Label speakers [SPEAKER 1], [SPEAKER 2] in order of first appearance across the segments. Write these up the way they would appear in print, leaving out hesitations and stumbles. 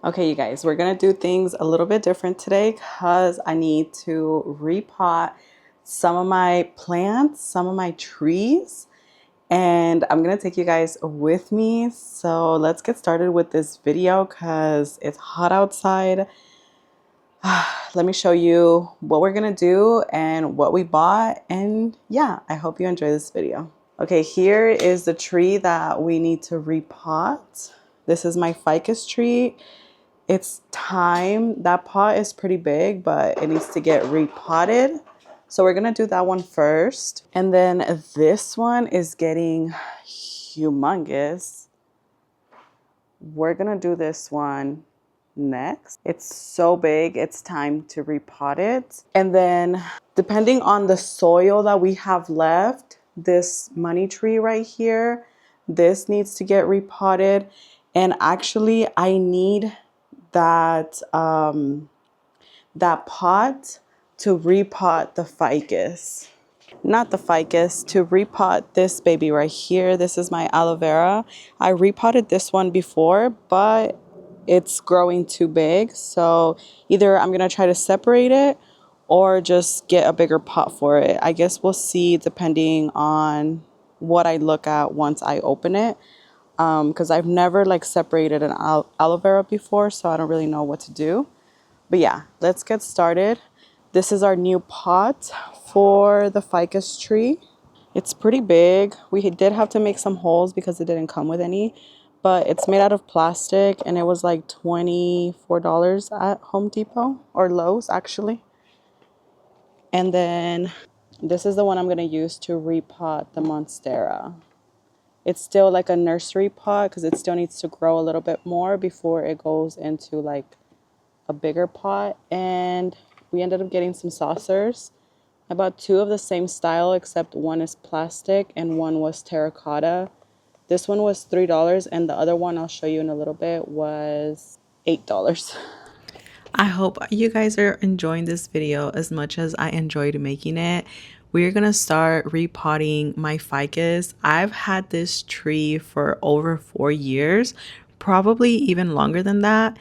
[SPEAKER 1] Okay, you guys, we're gonna do things a little bit different today because I need to repot some of my plants, some of my trees, and I'm gonna take you guys with me. So let's get started with this video because it's hot outside. Let me show you what we're gonna do and what we bought, and yeah, I hope you enjoy this video. Okay, here is the tree that we need to repot. This is my ficus tree. It's time. That pot is pretty big, but it needs to get repotted. So we're gonna do that one first. And then this one is getting humongous. We're gonna do this one next. It's so big, it's time to repot it. And then depending on the soil that we have left, this money tree right here, this needs to get repotted. And actually I need that that pot to repot the ficus. Not the ficus, to repot this baby right here. This is my aloe vera. I repotted this one before, but it's growing too big. So either I'm gonna try to separate it or just get a bigger pot for it. I guess we'll see depending on what I look at once I open it. Because I've never like separated an aloe vera before, so I don't really know what to do. But yeah, let's get started. This is our new pot for the ficus tree. It's pretty big. We did have to make some holes because it didn't come with any, but it's made out of plastic and it was like $24 at Home Depot or Lowe's actually. And then this is the one I'm going to use to repot the monstera. It's still like a nursery pot because it still needs to grow a little bit more before it goes into like a bigger pot. And we ended up getting some saucers. I bought two of the same style except one is plastic and one was terracotta. This one was $3 and the other one I'll show you in a little bit was $8. I hope you guys are enjoying this video as much as I enjoyed making it. We're gonna start repotting my ficus. I've had this tree for over 4 years, probably even longer than that.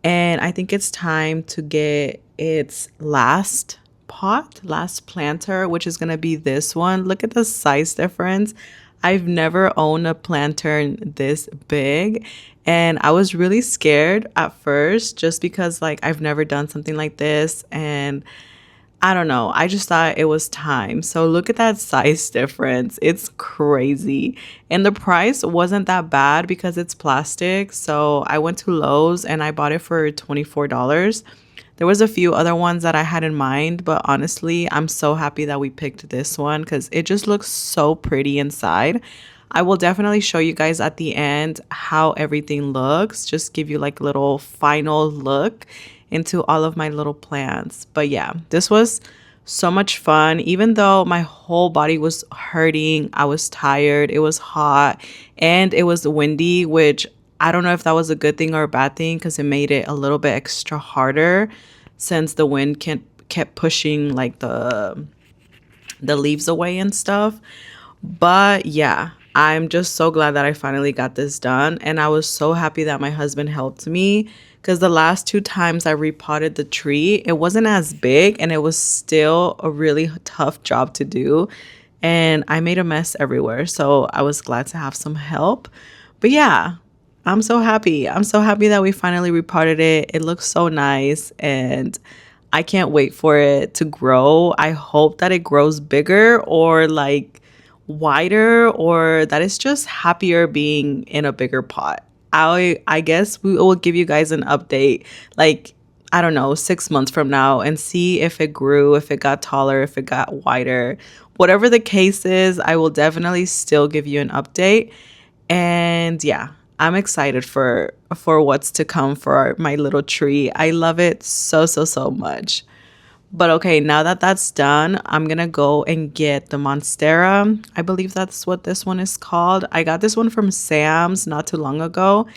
[SPEAKER 1] And I think it's time to get its last planter, which is gonna be this one. Look at the size difference. I've never owned a planter this big, and I was really scared at first just because like I've never done something like this, and I don't know, I just thought it was time. So look at that size difference. It's crazy. And the price wasn't that bad because it's plastic. So I went to Lowe's and I bought it for $24. There was a few other ones that I had in mind, but honestly, I'm so happy that we picked this one because it just looks so pretty inside. I will definitely show you guys at the end how everything looks, just give you like a little final look into all of my little plants. But yeah, this was so much fun. Even though my whole body was hurting, I was tired, it was hot, and it was windy, which I don't know if that was a good thing or a bad thing because it made it a little bit extra harder since the wind kept pushing like the leaves away and stuff. But yeah, I'm just so glad that I finally got this done. And I was so happy that my husband helped me because the last two times I repotted the tree, it wasn't as big and it was still a really tough job to do. And I made a mess everywhere. So I was glad to have some help. But yeah, I'm so happy. I'm so happy that we finally repotted it. It looks so nice and I can't wait for it to grow. I hope that it grows bigger or like wider or that it's just happier being in a bigger pot. I guess we will give you guys an update like I don't know 6 months from now and see if it grew, if it got taller, if it got wider. Whatever the case is, I will definitely still give you an update. And yeah, I'm excited for what's to come for my little tree. I love it so, so, so much. But okay, now that that's done, I'm gonna go and get the monstera. I believe that's what this one is called. I got this one from Sam's not too long ago.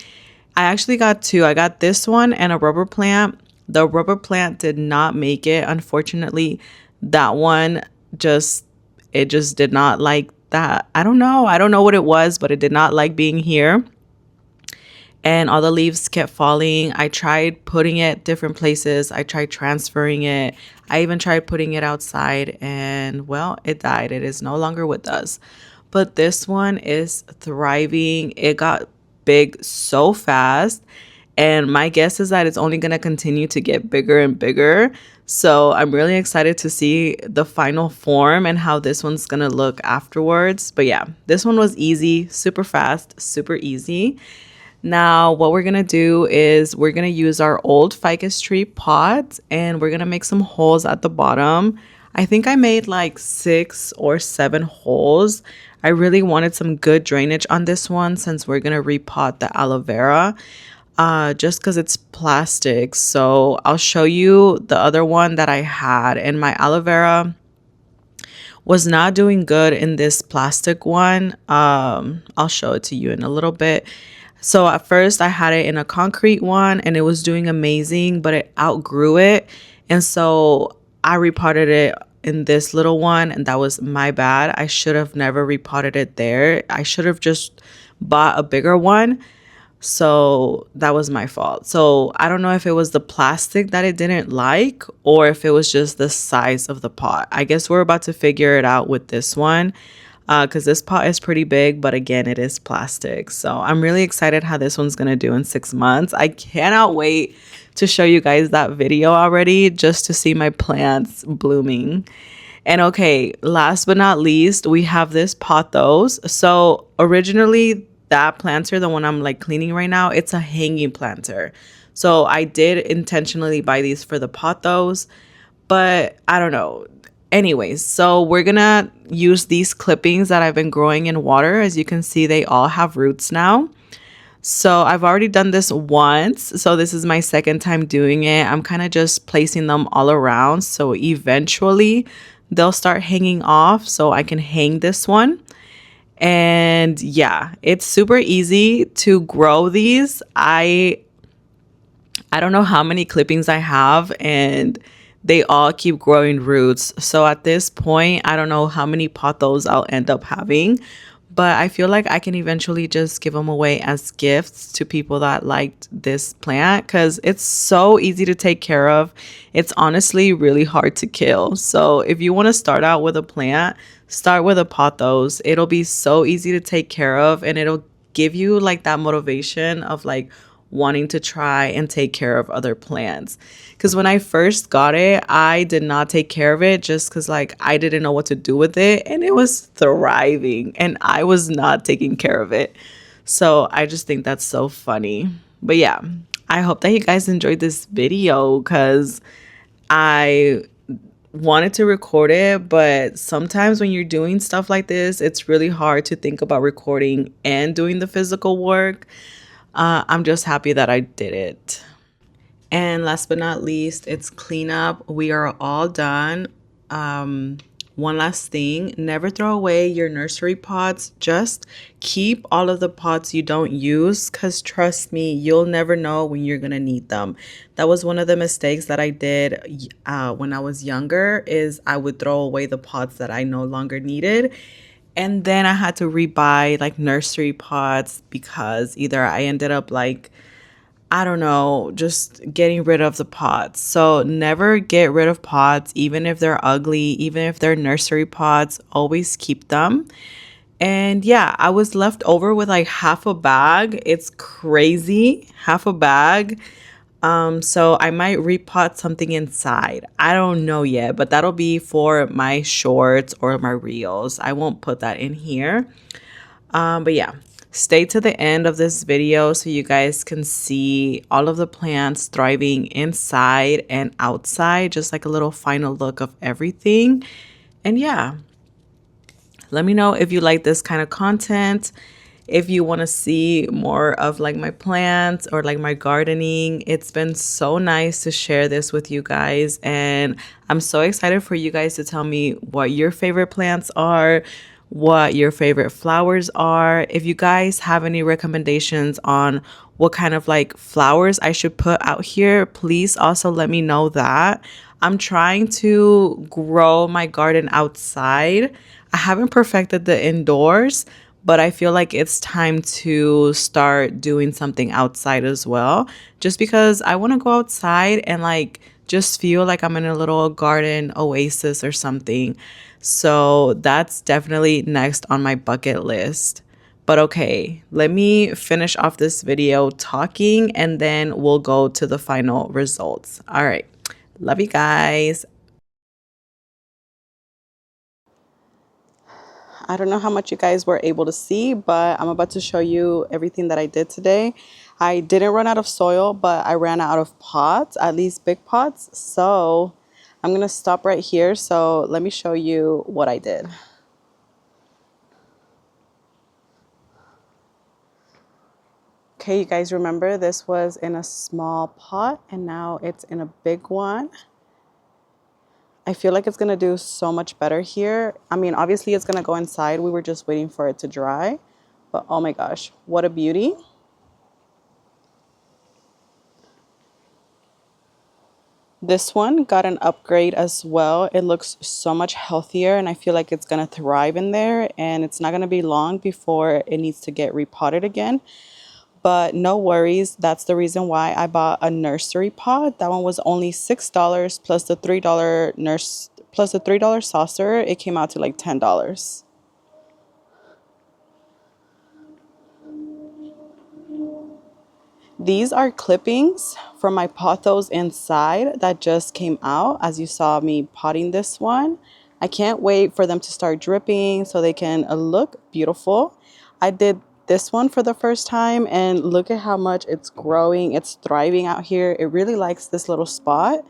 [SPEAKER 1] I actually got two. I got this one and a rubber plant. The rubber plant did not make it. Unfortunately, that one just did not like that. I don't know. I don't know what it was, but it did not like being here. and all the leaves kept falling. I tried putting it different places. I tried transferring it. I even tried putting it outside, and well, it died. It is no longer with us. But this one is thriving. It got big so fast. And my guess is that it's only going to continue to get bigger and bigger. So I'm really excited to see the final form and how this one's going to look afterwards. But yeah, this one was easy, super fast, super easy. Now, what we're going to do is we're going to use our old ficus tree pot and we're going to make some holes at the bottom. I think I made like 6 or 7 holes. I really wanted some good drainage on this one since we're going to repot the aloe vera, just because it's plastic. So I'll show you the other one that I had, and my aloe vera was not doing good in this plastic one. I'll show it to you in a little bit. So at first I had it in a concrete one and it was doing amazing, but it outgrew it. And so I repotted it in this little one, and that was my bad. I should have never repotted it there. I should have just bought a bigger one. So that was my fault. So I don't know if it was the plastic that it didn't like or if it was just the size of the pot. I guess we're about to figure it out with this one, because this pot is pretty big, but again, it is plastic. So I'm really excited how this one's going to do in 6 months. I cannot wait to show you guys that video already, just to see my plants blooming. And okay, last but not least, we have this pothos. So originally that planter, the one I'm like cleaning right now, it's a hanging planter. So I did intentionally buy these for the pothos, but I don't know. Anyways, so we're gonna use these clippings that I've been growing in water. As you can see, they all have roots now. So I've already done this once. So this is my second time doing it. I'm kind of just placing them all around. So eventually they'll start hanging off so I can hang this one. And yeah, it's super easy to grow these. I don't know how many clippings I have, and they all keep growing roots. So at this point, I don't know how many pothos I'll end up having, but I feel like I can eventually just give them away as gifts to people that liked this plant, because it's so easy to take care of. It's honestly really hard to kill. So if you want to start out with a plant, start with a pothos. It'll be so easy to take care of, and it'll give you like that motivation of like wanting to try and take care of other plants. Because when I first got it, I did not take care of it just because like I didn't know what to do with it, and it was thriving and I was not taking care of it. So I just think that's so funny. But yeah, I hope that you guys enjoyed this video, because I wanted to record it, but sometimes when you're doing stuff like this, it's really hard to think about recording and doing the physical work. I'm just happy that I did it. And last but not least, it's cleanup. We are all done. One last thing, never throw away your nursery pots. Just keep all of the pots you don't use, because trust me, you'll never know when you're gonna need them. That was one of the mistakes that I did when I was younger, is I would throw away the pots that I no longer needed. And then I had to rebuy like nursery pots, because either I ended up like, I don't know, just getting rid of the pots. So never get rid of pots, even if they're ugly, even if they're nursery pots, always keep them. And yeah, I was left over with like half a bag. It's crazy, half a bag. So I might repot something inside. I don't know yet, but that'll be for my shorts or my reels. I won't put that in here. But yeah, stay to the end of this video so you guys can see all of the plants thriving inside and outside, just like a little final look of everything. And yeah, let me know if you like this kind of content. If you want to see more of like my plants or like my gardening, it's been so nice to share this with you guys. And I'm so excited for you guys to tell me what your favorite plants are, what your favorite flowers are. If you guys have any recommendations on what kind of like flowers I should put out here, please also let me know that. I'm trying to grow my garden outside. I haven't perfected the indoors, but I feel like it's time to start doing something outside as well, just because I want to go outside and like just feel like I'm in a little garden oasis or something. So that's definitely next on my bucket list. But okay, let me finish off this video talking and then we'll go to the final results. All right. Love you guys. I don't know how much you guys were able to see, but I'm about to show you everything that I did today. I didn't run out of soil, but I ran out of pots, at least big pots. So I'm going to stop right here. So let me show you what I did. Okay, you guys remember this was in a small pot and now it's in a big one. I feel like it's gonna do so much better here. I mean, obviously it's gonna go inside. We were just waiting for it to dry, but oh my gosh, what a beauty. This one got an upgrade as well. It looks so much healthier and I feel like it's gonna thrive in there and it's not gonna be long before it needs to get repotted again. But no worries, that's the reason why I bought a nursery pot. That one was only $6 plus the $3 saucer. It came out to like $10. These are clippings from my pothos inside that just came out as you saw me potting this one. I can't wait for them to start dripping so they can look beautiful. I did this one for the first time and look at how much it's growing. It's thriving out here. It really likes this little spot.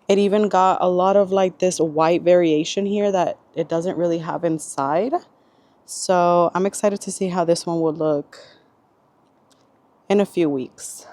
[SPEAKER 1] It even got a lot of like this white variation here that it doesn't really have inside. So I'm excited to see how this one will look in a few weeks.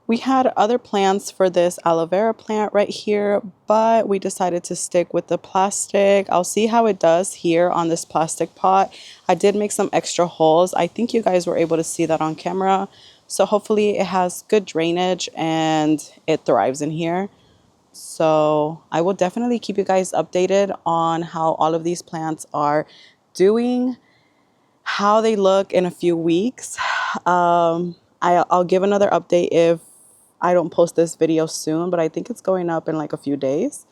[SPEAKER 1] We had other plants for this aloe vera plant right here, but we decided to stick with the plastic. I'll see how it does here on this plastic pot. I did make some extra holes. I think you guys were able to see that on camera. So hopefully it has good drainage and it thrives in here. So I will definitely keep you guys updated on how all of these plants are doing, how they look in a few weeks. I'll give another update if I don't post this video soon, but I think it's going up in like a few days.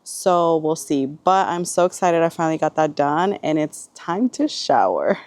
[SPEAKER 1] So we'll see. But I'm so excited I finally got that done and it's time to shower.